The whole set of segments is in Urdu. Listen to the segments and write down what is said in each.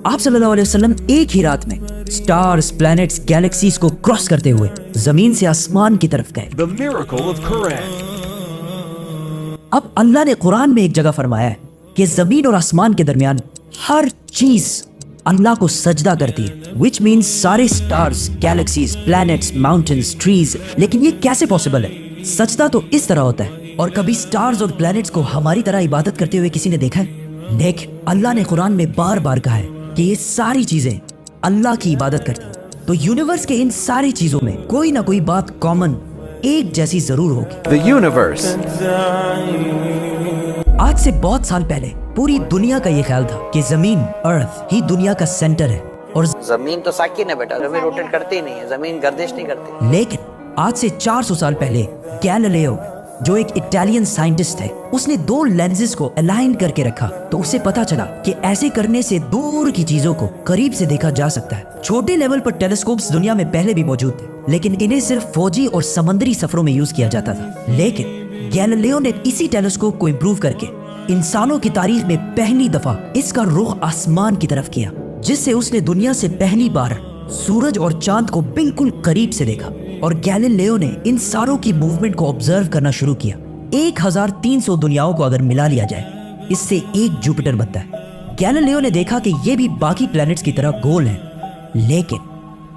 آپ صلی اللہ علیہ وسلم ایک ہی رات میں سٹارز، پلانٹس، گیلیکسیز کو کراس کرتے ہوئے زمین سے آسمان کی طرف گئے۔ The miracle of Quran. اب اللہ نے قرآن میں ایک جگہ فرمایا ہے کہ زمین اور آسمان کے درمیان ہر چیز اللہ کو سجدہ کرتی ہے، which means سارے stars, galaxies, plants, mountains, trees. لیکن یہ کیسے پاسبل ہے؟ سجدہ تو اس طرح ہوتا ہے، اور کبھی سٹارز اور پلانٹس کو ہماری طرح عبادت کرتے ہوئے کسی نے دیکھا ہے؟ لیکن اللہ نے قرآن میں بار بار کہا ہے کہ یہ ساری چیزیں اللہ کی عبادت کرتی ہیں۔ تو یونیورس کے ان ساری چیزوں میں کوئی نہ کوئی بات کامن، ایک جیسی ضرور ہوگی۔ The universe. آج سے بہت سال پہلے پوری دنیا کا یہ خیال تھا کہ زمین، ارتھ ہی دنیا کا سینٹر ہے، اور زمین تو ساکن ہے بیٹا، زمین روٹیٹ کرتی ہی نہیں ہے، زمین گردش نہیں کرتی۔ لیکن آج سے 400 سال پہلے گیلیلیو، جو ایک اٹالین سائنٹسٹ ہے، اس نے 2 لینزز کو الائن کر کے رکھا تو اسے پتا چلا کہ ایسے کرنے سے دور کی چیزوں کو قریب سے دیکھا جا سکتا ہے۔ چھوٹے لیول پر ٹیلیسکوپس دنیا میں پہلے بھی موجود تھے، لیکن انہیں صرف فوجی اور سمندری سفروں میں یوز کیا جاتا تھا۔ لیکن گیلیلیو نے اسی ٹیلیسکوپ کو امپروو کر کے انسانوں کی تاریخ میں پہلی دفعہ اس کا رخ آسمان کی طرف کیا، جس سے اس نے دنیا سے پہلی بار سورج اور چاند کو بالکل قریب سے دیکھا۔ اور گیلیلیو نے ان ساروں کی موومنٹ کو آبزرو کرنا شروع کیا۔ 1300 دنیاؤں کو اگر ملا لیا جائے، اس سے ایک جوپیٹر بنتا ہے۔ گیلیلیو نے دیکھا کہ یہ بھی باقی پلانٹس کی طرح گول ہیں، لیکن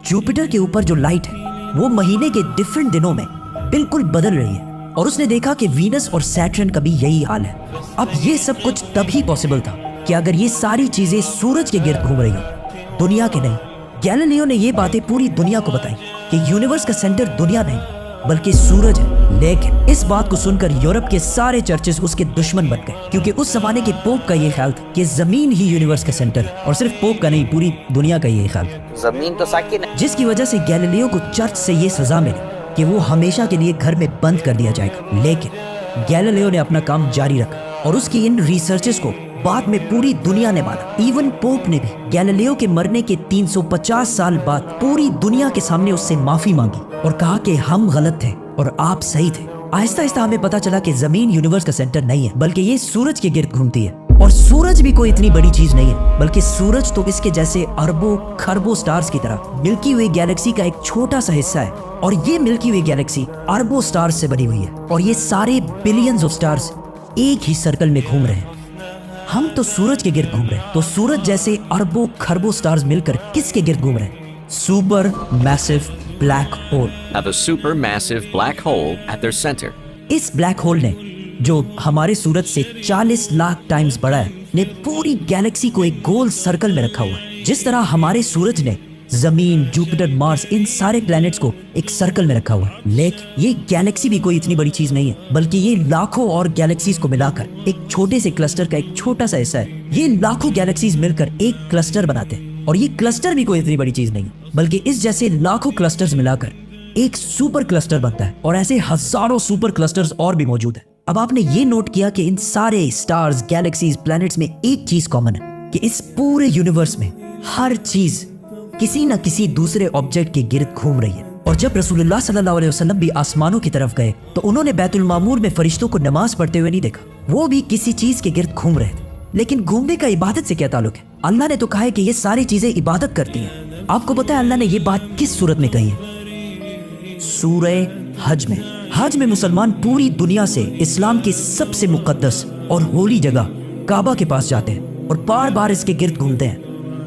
جوپیٹر کے اوپر جو لائٹ ہے وہ مہینے کے ڈیفرنٹ دنوں میں بالکل بدل رہی ہے، اور اس نے دیکھا کہ وینس اور سیٹرن کا بھی یہی حال ہے۔ اب یہ سب کچھ تبھی پاسبل تھا کہ اگر یہ ساری چیزیں سورج کے گرد گھوم رہی ہوں، دنیا کے نہیں۔ گیلیلیو نے یہ باتیں پوری دنیا کو بتائیں کہ یونیورس کا سینٹر دنیا نہیں بلکہ سورج ہے۔ لیکن اس بات کو سن کر یورپ کے سارے چرچز اس کے دشمن بن گئے، کیونکہ اس زمانے کے پوپ کا یہ خیال تھا کہ زمین ہی یونیورس کا سینٹر ہے، اور صرف پوپ کا نہیں، پوری دنیا کا یہ خیال تھا، زمین تو ساکن ہے۔ جس کی وجہ سے گیلیلیو کو چرچ سے یہ سزا ملی کہ وہ ہمیشہ کے لیے گھر میں بند کر دیا جائے گا۔ لیکن گیلیلیو نے اپنا کام جاری رکھا، اور اس کی ان ریسرچز کو بعد میں پوری دنیا نے مانا۔ ایون پوپ نے بھی گیلیلیو کے مرنے کے 350 سال بعد پوری دنیا کے سامنے اس سے معافی مانگی اور کہا کہ ہم غلط تھے اور آپ صحیح تھے۔ آہستہ آہستہ ہمیں پتا چلا کہ زمین یونیورس کا سینٹر نہیں ہے بلکہ یہ سورج کے گرد گھومتی ہے، اور سورج بھی کوئی اتنی بڑی چیز نہیں ہے بلکہ سورج تو اس کے جیسے اربوں کھربوں سٹارز کی طرح ملکی وے گیلیکسی کا ایک چھوٹا سا حصہ ہے، اور یہ ملکی وے گیلیکسی اربوں سٹارز سے بنی ہوئی ہے، اور یہ سارے بلینز آف سٹارز ایک ہی سرکل میں گھوم رہے ہیں۔ ہم تو سورج کے گرد گھوم رہے ہیں، تو سورج جیسے اربوں کھربوں سٹارز مل کر کس کے گرد گھوم رہے ہیں؟ Supermassive black hole. Have a supermassive black hole at their center. اس بلیک ہول نے، جو ہمارے سورج سے 40 لاکھ ٹائمز بڑا ہے، نے پوری گیلیکسی کو ایک گول سرکل میں رکھا ہوا ہے، جس طرح ہمارے سورج نے زمین، جوپیٹر، مارس، ان سارے پلانٹس کو ایک سرکل میں رکھا ہوا ہے۔ لیکن یہ گیلیکسی بھی کوئی اتنی بڑی چیز نہیں ہے بلکہ یہ لاکھوں اور گیلیکسیز کو ملا کر ایک چھوٹے سے کلسٹر کا ایک چھوٹا سا حصہ ہے۔ یہ لاکھوں گیلیکسیز مل کر ایک کلسٹر بناتے ہیں، اور یہ کلسٹر بھی کوئی اتنی بڑی چیز نہیں ہے بلکہ اس جیسے لاکھوں کلسٹرز ملا کر ایک سپر کلسٹر بنتا ہے، اور ایسے ہزاروں سپر کلسٹرز اور بھی موجود ہیں۔ اب آپ نے یہ نوٹ کیا کہ ان سارے سٹارز، گیلیکسیز، پلانٹس میں ایک چیز کامن ہے کہ اس پورے یونیورس میں ہر چیز کسی نہ کسی دوسرے آبجیکٹ کے گرد گھوم رہی ہے۔ اور جب رسول اللہ صلی اللہ علیہ وسلم بھی آسمانوں کی طرف گئے تو انہوں نے بیت المعمور میں فرشتوں کو نماز پڑھتے ہوئے نہیں دیکھا، وہ بھی کسی چیز کے گرد گھوم رہے تھے۔ لیکن گھومنے کا عبادت سے کیا تعلق ہے؟ اللہ نے تو کہا ہے کہ یہ ساری چیزیں عبادت کرتی ہیں۔ آپ کو پتا ہے اللہ نے یہ بات کس صورت میں کہی ہے؟ سورہ حج میں۔ حج میں مسلمان پوری دنیا سے اسلام کی سب سے مقدس اور ہولی جگہ کعبہ کے پاس جاتے ہیں اور بار بار اس کے گرد گھومتے ہیں۔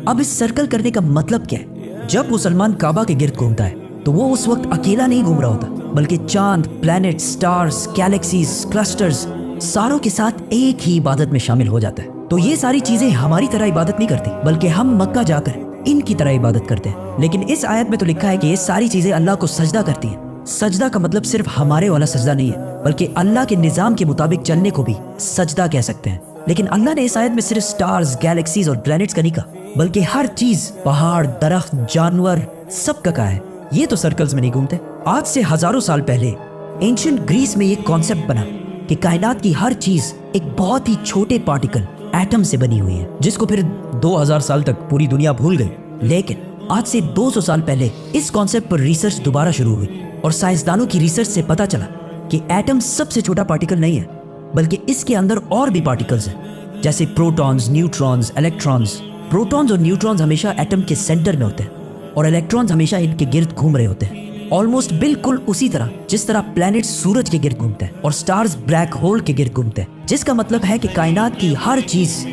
اب اس سرکل کرنے کا مطلب کیا ہے؟ جب مسلمان کعبہ کے گرد گھومتا ہے تو وہ اس وقت اکیلا نہیں گھوم رہا ہوتا بلکہ چاند، پلانٹ، سٹارز، گیلیکسیز، کلسٹرز ساروں کے ساتھ ایک ہی عبادت میں شامل ہو جاتا ہے۔ تو یہ ساری چیزیں ہماری طرح عبادت نہیں کرتی بلکہ ہم مکہ جا کر ان کی طرح عبادت کرتے ہیں۔ لیکن اس آیت میں تو لکھا ہے کہ یہ ساری چیزیں اللہ کو سجدہ کرتی ہیں۔ سجدہ کا مطلب صرف ہمارے والا سجدہ نہیں ہے بلکہ اللہ کے نظام کے مطابق چلنے کو بھی سجدہ کہہ سکتے ہیں۔ لیکن اللہ نے اس آیت میں صرف سٹارز، گیلیکسیز اور پلانٹس کا نہیں کہا بلکہ ہر چیز، پہاڑ، درخت، جانور، سب کا کہا ہے۔ یہ تو سرکلز میں نہیں گھومتے۔ آج سے ہزاروں سال پہلے اینشنٹ گریس میں یہ کانسیپٹ بنا کہ کائنات کی ہر چیز ایک بہت ہی چھوٹے پارٹیکل ایٹم سے بنی ہوئی ہے، جس کو پھر 2000 سال تک پوری دنیا بھول گئی۔ لیکن آج سے 200 سال پہلے اس کانسیپٹ پر ریسرچ دوبارہ شروع ہوئی، اور سائنسدانوں کی ریسرچ سے پتا چلا کہ ایٹم سب سے چھوٹا پارٹیکل نہیں ہے بلکہ اس کے اندر اور بھی پارٹیکلز ہیں جیسے پروٹونز، نیوٹرونز، الیکٹرونز. پروٹونز اور نیوٹرونز ہمیشہ ایٹم کے سینٹر میں ہوتے ہیں اور الیکٹرونز ہمیشہ ان کے گرد گھوم رہے ہوتے ہیں. آلموسٹ بالکل اسی طرح جس طرح پلینٹ سورج کے گرد گھومتے ہیں اور سٹارز بلیک ہول کے گرد گھومتے ہیں، جس کا مطلب ہے کہ کائنات کی ہر چیز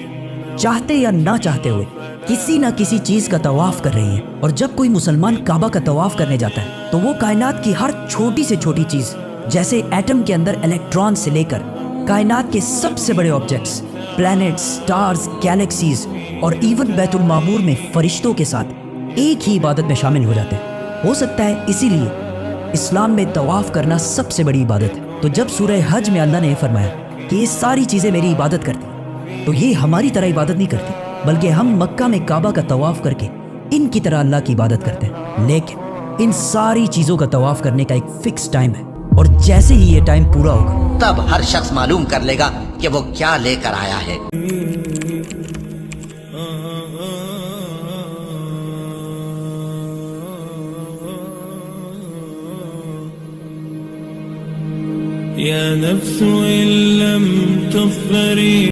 چاہتے یا نہ چاہتے ہوئے کسی نہ کسی چیز کا طواف کر رہی ہے. اور جب کوئی مسلمان کعبہ کا طواف کرنے جاتا ہے تو وہ کائنات کی ہر چھوٹی سے چھوٹی چیز، جیسے ایٹم کے اندر الیکٹران سے لے کر کائنات کے سب سے بڑے آبجیکٹس، پلینٹس، سٹارز، گیلیکسیز اور ایون بیت المعمور میں فرشتوں کے ساتھ ایک ہی عبادت میں شامل ہو جاتے ہیں. ہو سکتا ہے اسی لیے اسلام میں طواف کرنا سب سے بڑی عبادت ہے. تو جب سورہ حج میں اللہ نے یہ فرمایا کہ یہ ساری چیزیں میری عبادت کرتی، تو یہ ہماری طرح عبادت نہیں کرتی، بلکہ ہم مکہ میں کعبہ کا طواف کر کے ان کی طرح اللہ کی عبادت کرتے ہیں. لیکن ان ساری چیزوں کا طواف کرنے کا ایک فکس ٹائم ہے، اور جیسے ہی یہ ٹائم پورا ہوگا تب ہر شخص معلوم کر لے گا کہ وہ کیا لے کر آیا ہے. يا نفس إن لم تظفري